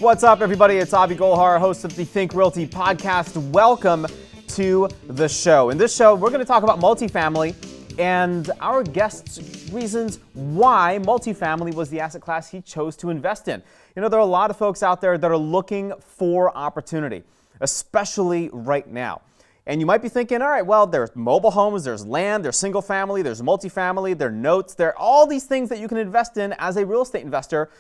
What's up, everybody? It's Avi Golhar, host of the Think Realty podcast. Welcome to the show. In this show, we're going to talk about multifamily and our guest's reasons why multifamily was the asset class he chose to invest in. You know, there are a lot of folks out there that are looking for opportunity, especially right now. And you might be thinking, all right, well, there's mobile homes, there's land, there's single family, there's multifamily, there are notes, there are all these things that you can invest in as a real estate investor.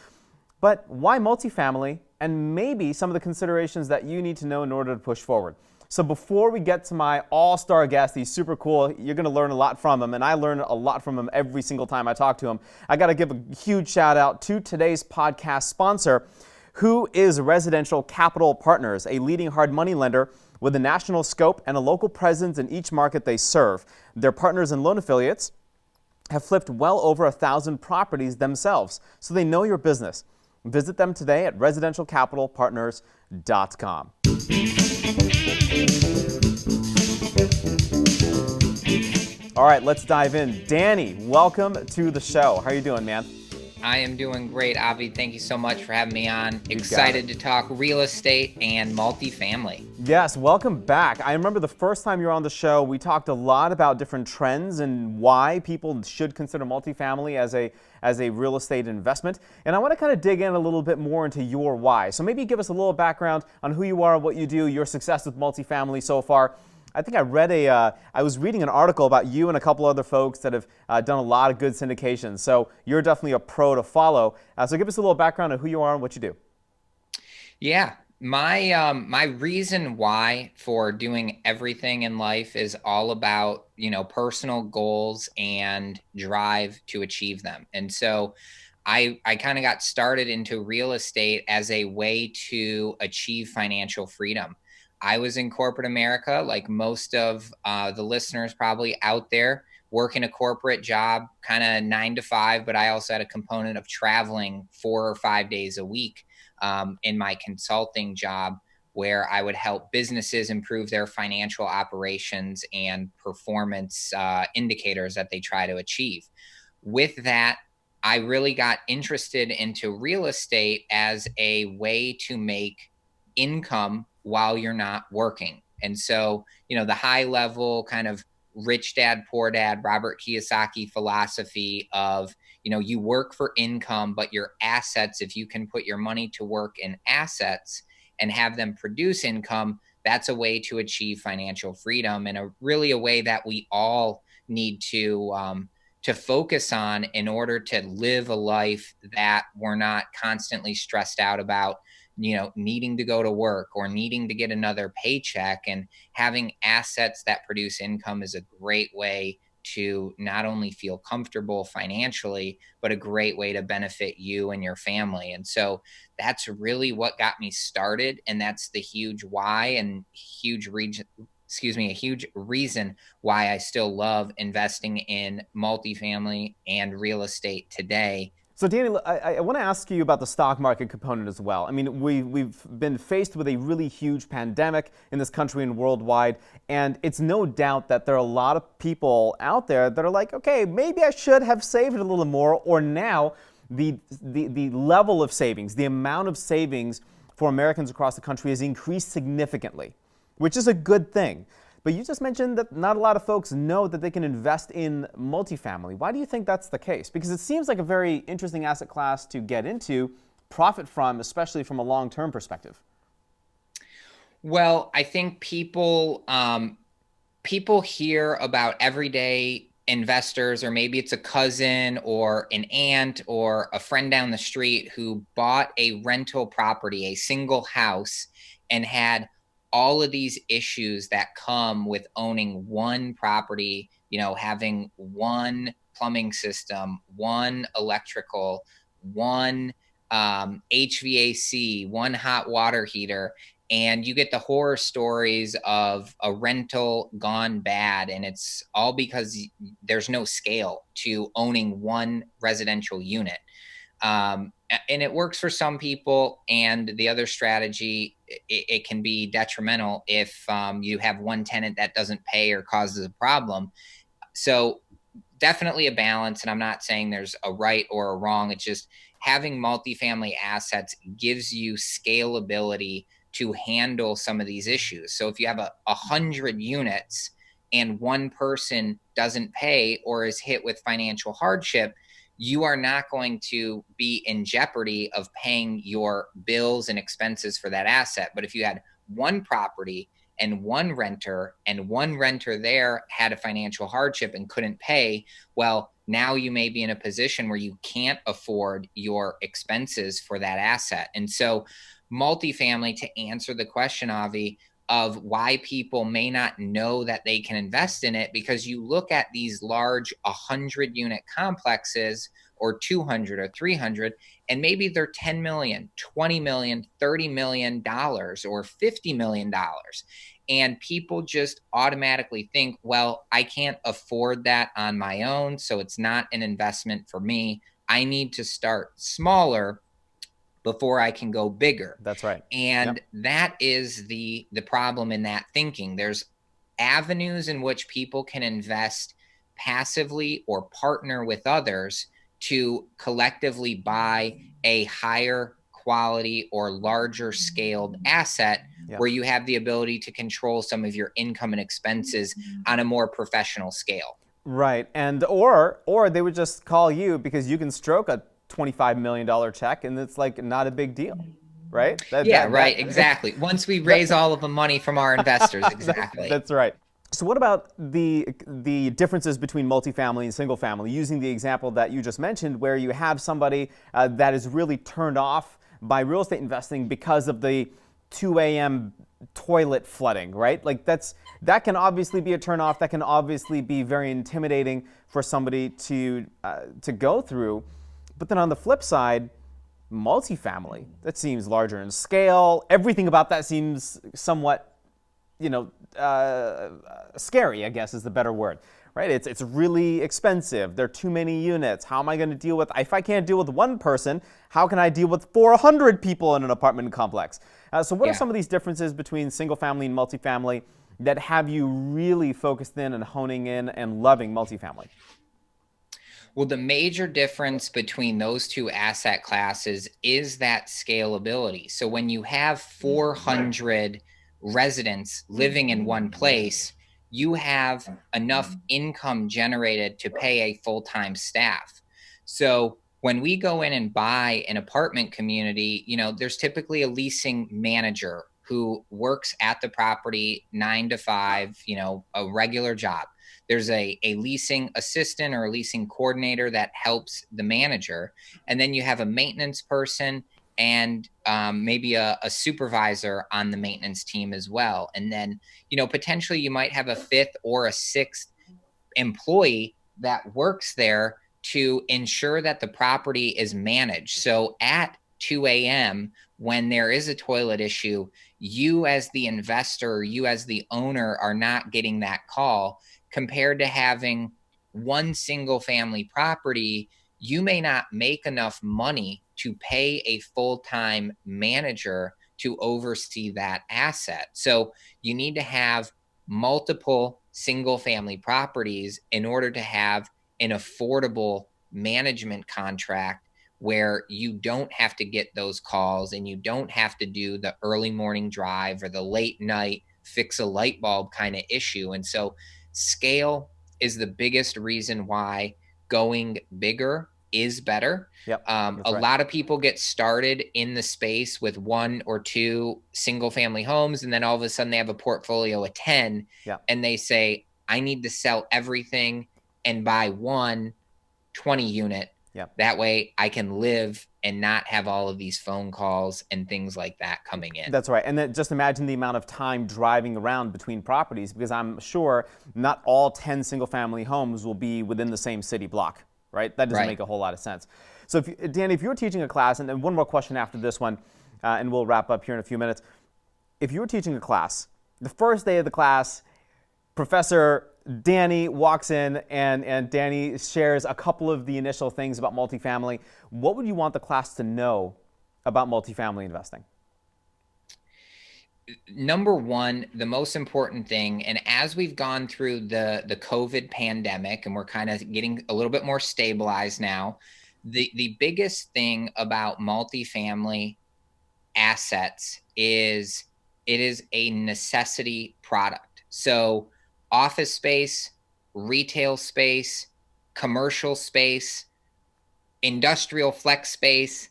But why multifamily? And maybe some of the considerations that you need to know in order to push forward. So before we get to my all-star guest, he's super cool. You're going to learn a lot from him, and I learn a lot from him every single time I talk to him. I got to give a huge shout out to today's podcast sponsor, who is Residential Capital Partners, a leading hard money lender with a national scope and a local presence in each market they serve. Their partners and loan affiliates have flipped well over 1,000 properties themselves, so they know your business. Visit them today at residentialcapitalpartners.com. All right, let's dive in. Danny, welcome to the show. How are you doing, man? I am doing great, Avi. Thank you so much for having me on. Excited to talk real estate and multifamily. Yes, welcome back. I remember the first time you were on the show, we talked a lot about different trends and why people should consider multifamily as a real estate investment. And I want to kind of dig in a little bit more into your why. So maybe give us a little background on who you are, what you do, your success with multifamily so far. I think I was reading an article about you and a couple other folks that have done a lot of good syndications. So you're definitely a pro to follow. So give us a little background on who you are and what you do. Yeah, my reason why for doing everything in life is all about, personal goals and drive to achieve them. And so I kind of got started into real estate as a way to achieve financial freedom. I was in corporate America, like most of the listeners probably out there, working a corporate job, kind of 9 to 5, but I also had a component of traveling 4 or 5 days a week in my consulting job, where I would help businesses improve their financial operations and performance indicators that they try to achieve. With that, I really got interested into real estate as a way to make income while you're not working. And so, the high level kind of rich dad, poor dad, Robert Kiyosaki philosophy of, you work for income, but your assets, if you can put your money to work in assets and have them produce income, that's a way to achieve financial freedom, and really a way that we all need to focus on in order to live a life that we're not constantly stressed out about, needing to go to work or needing to get another paycheck. And having assets that produce income is a great way to not only feel comfortable financially, but a great way to benefit you and your family. And so that's really what got me started. And that's the huge why and a huge reason why I still love investing in multifamily and real estate today. So Danny, I want to ask you about the stock market component as well. I mean, we've been faced with a really huge pandemic in this country and worldwide, and it's no doubt that there are a lot of people out there that are like, okay, maybe I should have saved a little more, or now the level of savings, the amount of savings for Americans across the country has increased significantly, which is a good thing. But you just mentioned that not a lot of folks know that they can invest in multifamily. Why do you think that's the case? Because it seems like a very interesting asset class to get into, profit from, especially from a long-term perspective. Well, I think people hear about everyday investors, or maybe it's a cousin or an aunt or a friend down the street who bought a rental property, a single house, and had all of these issues that come with owning one property, having one plumbing system, one electrical, one HVAC, one hot water heater. And you get the horror stories of a rental gone bad. And it's all because there's no scale to owning one residential unit. And it works for some people, and the other strategy, it can be detrimental if you have one tenant that doesn't pay or causes a problem. So definitely a balance. And I'm not saying there's a right or a wrong. It's just having multifamily assets gives you scalability to handle some of these issues. So if you have 100 units and one person doesn't pay or is hit with financial hardship, you are not going to be in jeopardy of paying your bills and expenses for that asset. But if you had one property and one renter there had a financial hardship and couldn't pay, well, now you may be in a position where you can't afford your expenses for that asset. And so multifamily, to answer the question, Avi, of why people may not know that they can invest in it, because you look at these large 100-unit complexes or 200 or 300, and maybe they're 10 million, 20 million, $30 million or $50 million. And people just automatically think, well, I can't afford that on my own, so it's not an investment for me. I need to start smaller before I can go bigger. That's right. And that is the problem in that thinking. There's avenues in which people can invest passively or partner with others to collectively buy a higher quality or larger scaled asset where you have the ability to control some of your income and expenses on a more professional scale. Right. And or they would just call you because you can stroke a $25 million check and it's like not a big deal. Right? Exactly. Once we raise all of the money from our investors, exactly. That's right. So what about the differences between multifamily and single family, using the example that you just mentioned where you have somebody that is really turned off by real estate investing because of the 2 a.m. toilet flooding, right? Like that can obviously be a turnoff. That can obviously be very intimidating for somebody to go through. But then on the flip side, multifamily, that seems larger in scale. Everything about that seems somewhat, scary, I guess is the better word, right? It's really expensive. There are too many units. How am I going to deal with, if I can't deal with one person, how can I deal with 400 people in an apartment complex? So what are some of these differences between single family and multifamily that have you really focused in and honing in and loving multifamily? Well, the major difference between those two asset classes is that scalability. So when you have 400 residents living in one place, you have enough income generated to pay a full-time staff. So when we go in and buy an apartment community, there's typically a leasing manager who works at the property 9 to 5, a regular job. There's a leasing assistant or a leasing coordinator that helps the manager. And then you have a maintenance person and maybe a supervisor on the maintenance team as well. And then, potentially you might have a fifth or a sixth employee that works there to ensure that the property is managed. So at 2 a.m., when there is a toilet issue, you as the investor, you as the owner are not getting that call. Compared to having one single family property, you may not make enough money to pay a full-time manager to oversee that asset. So you need to have multiple single family properties in order to have an affordable management contract where you don't have to get those calls and you don't have to do the early morning drive or the late night fix a light bulb kind of issue. And so scale is the biggest reason why going bigger is better. A lot of people get started in the space with 1 or 2 single family homes, and then all of a sudden they have a portfolio of 10 and they say, I need to sell everything and buy one 20 unit. That way I can live and not have all of these phone calls and things like that coming in. That's right. And then just imagine the amount of time driving around between properties, because I'm sure not all 10 single family homes will be within the same city block, right? That doesn't make a whole lot of sense. So Danny, if you were teaching a class, and then one more question after this one, and we'll wrap up here in a few minutes. If you were teaching a class, the first day of the class, Professor Danny walks in and Danny shares a couple of the initial things about multifamily. What would you want the class to know about multifamily investing? number one, the most important thing, and as we've gone through the COVID pandemic and we're kind of getting a little bit more stabilized now, the biggest thing about multifamily assets is it is a necessity product. So office space, retail space, commercial space, industrial flex space,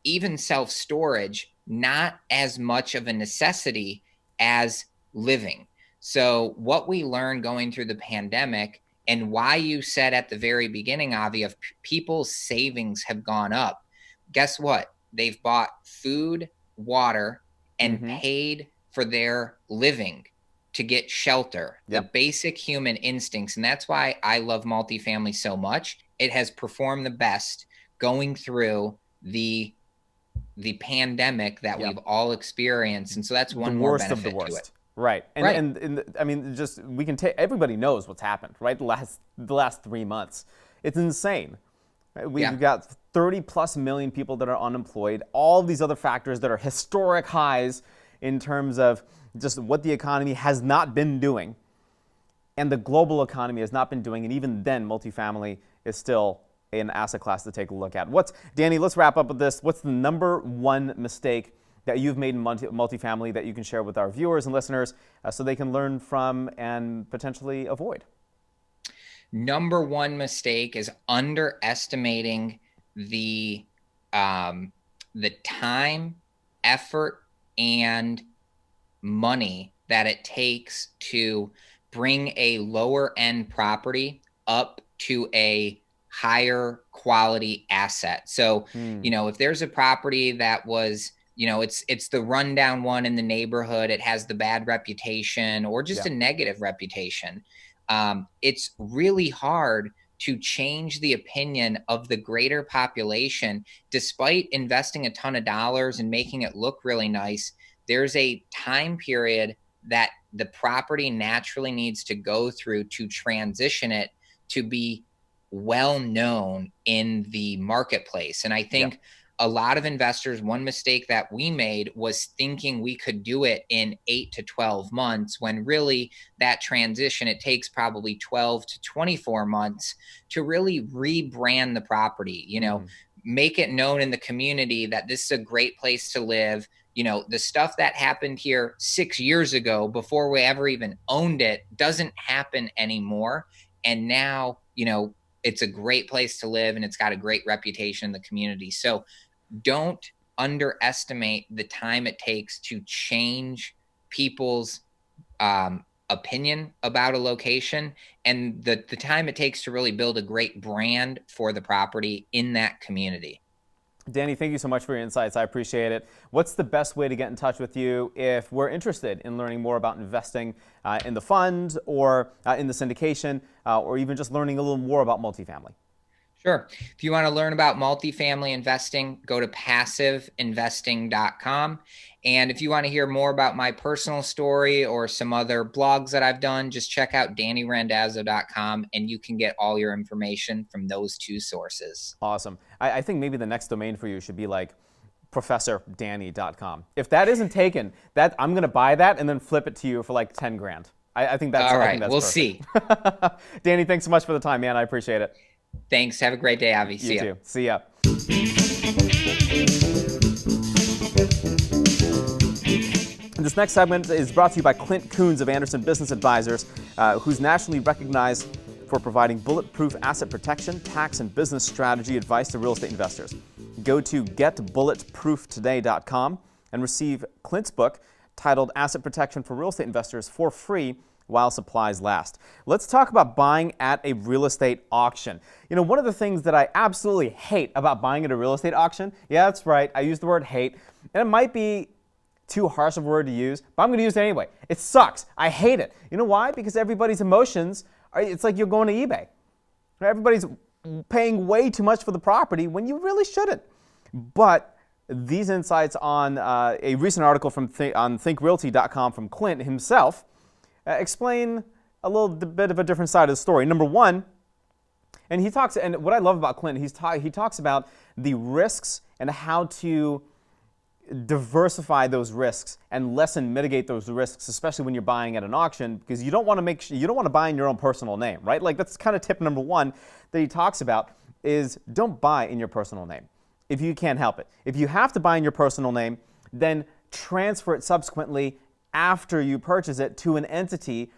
even self storage, not as much of a necessity as living. So, what we learned going through the pandemic, and why you said at the very beginning, Avi, of people's savings have gone up. Guess what? They've bought food, water, and Mm-hmm. paid for their living to get shelter, the Yep. basic human instincts. And that's why I love multifamily so much. It has performed the best going through the pandemic that Yep. we've all experienced. And so that's The one more worst of the benefit to it. worst. Right. Right. And I mean, just we can take, everybody knows what's happened, right? The last 3 months. It's insane. Right? Yeah. We've got 30 plus million people that are unemployed, all these other factors that are historic highs in terms of just what the economy has not been doing and the global economy has not been doing. And even then, multifamily is still an asset class to take a look at. Danny, let's wrap up with this. What's the number one mistake that you've made in multifamily that you can share with our viewers and listeners so they can learn from and potentially avoid? Number one mistake is underestimating the the time, effort, and money that it takes to bring a lower end property up to a higher quality asset. So, Hmm. if there's a property that was, it's the rundown one in the neighborhood, it has the bad reputation or just Yeah. a negative reputation. It's really hard to change the opinion of the greater population, despite investing a ton of dollars and making it look really nice. There's a time period that the property naturally needs to go through to transition it to be well known in the marketplace. And I Yeah. think a lot of investors, one mistake that we made was thinking we could do it in 8 to 12 months, when really that transition, it takes probably 12 to 24 months to really rebrand the property, Hmm. make it known in the community that this is a great place to live. The stuff that happened here 6 years ago before we ever even owned it doesn't happen anymore. And now, it's a great place to live and it's got a great reputation in the community. So don't underestimate the time it takes to change people's opinion about a location, and the time it takes to really build a great brand for the property in that community. Danny, thank you so much for your insights. I appreciate it. What's the best way to get in touch with you if we're interested in learning more about investing in the fund or in the syndication or even just learning a little more about multifamily? Sure. If you want to learn about multifamily investing, go to passiveinvesting.com. And if you want to hear more about my personal story or some other blogs that I've done, just check out DannyRandazzo.com and you can get all your information from those two sources. Awesome. I think maybe the next domain for you should be like professordanny.com. If that isn't taken, I'm going to buy that and then flip it to you for like 10 grand. I think that's All I think right. that's We'll perfect. see. Danny, thanks so much for the time, man. I appreciate it. Thanks. Have a great day, Avi. See You ya. too. See ya. This next segment is brought to you by Clint Coons of Anderson Business Advisors, who's nationally recognized for providing bulletproof asset protection, tax, and business strategy advice to real estate investors. Go to getbulletprooftoday.com and receive Clint's book titled Asset Protection for Real Estate Investors for free while supplies last. Let's talk about buying at a real estate auction. One of the things that I absolutely hate about buying at a real estate auction, yeah, that's right, I used the word hate, and it might be too harsh of a word to use, but I'm going to use it anyway. It sucks. I hate it. You know why? Because everybody's emotions it's like you're going to eBay. Everybody's paying way too much for the property when you really shouldn't. But these insights on a recent article on thinkrealty.com from Clint himself explain a little bit of a different side of the story. Number one, and what I love about Clint, he talks about the risks and how to diversify those risks and mitigate those risks, especially when you're buying at an auction, because you don't want to buy in your own personal name, right? Like, that's kind of tip number one that he talks about, is don't buy in your personal name if you can't help it. If you have to buy in your personal name, then transfer it subsequently after you purchase it to an entity,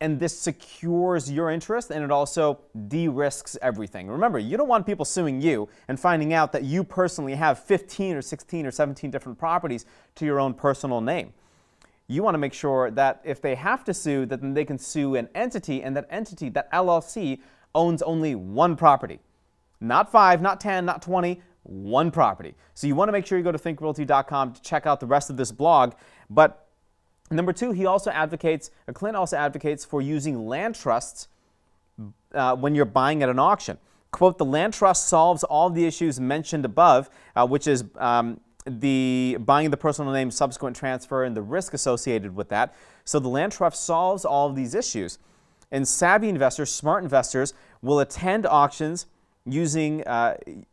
and this secures your interest, and it also de-risks everything. Remember, you don't want people suing you and finding out that you personally have 15 or 16 or 17 different properties to your own personal name. You want to make sure that if they have to sue, that then they can sue an entity, and that entity, that LLC, owns only one property. Not 5, not 10, not 20, one property. So you want to make sure you go to thinkrealty.com to check out the rest of this blog. But number two, Clint also advocates for using land trusts when you're buying at an auction. Quote, the land trust solves all the issues mentioned above, which is the buying the personal name, subsequent transfer, and the risk associated with that. So the land trust solves all of these issues. And savvy investors, smart investors, will attend auctions using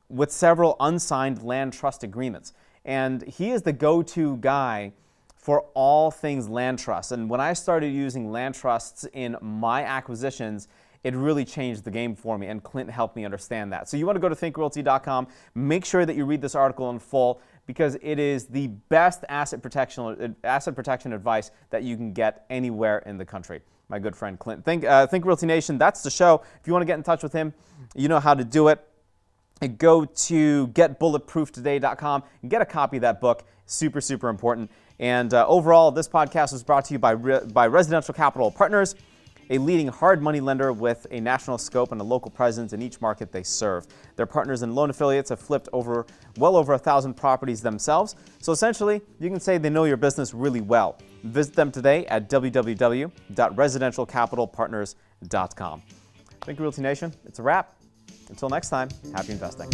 with several unsigned land trust agreements. And he is the go-to guy for all things land trusts. And when I started using land trusts in my acquisitions, it really changed the game for me, and Clint helped me understand that. So you want to go to thinkrealty.com, make sure that you read this article in full, because it is the best asset protection advice that you can get anywhere in the country. My good friend Clint. Think Realty Nation, that's the show. If you want to get in touch with him, you know how to do it. Go to getbulletprooftoday.com and get a copy of that book. Super, super important. And overall, this podcast was brought to you by Residential Capital Partners, a leading hard money lender with a national scope and a local presence in each market they serve. Their partners and loan affiliates have flipped well over 1,000 properties themselves. So essentially, you can say they know your business really well. Visit them today at www.residentialcapitalpartners.com. Thank you, Realty Nation. It's a wrap. Until next time, happy investing.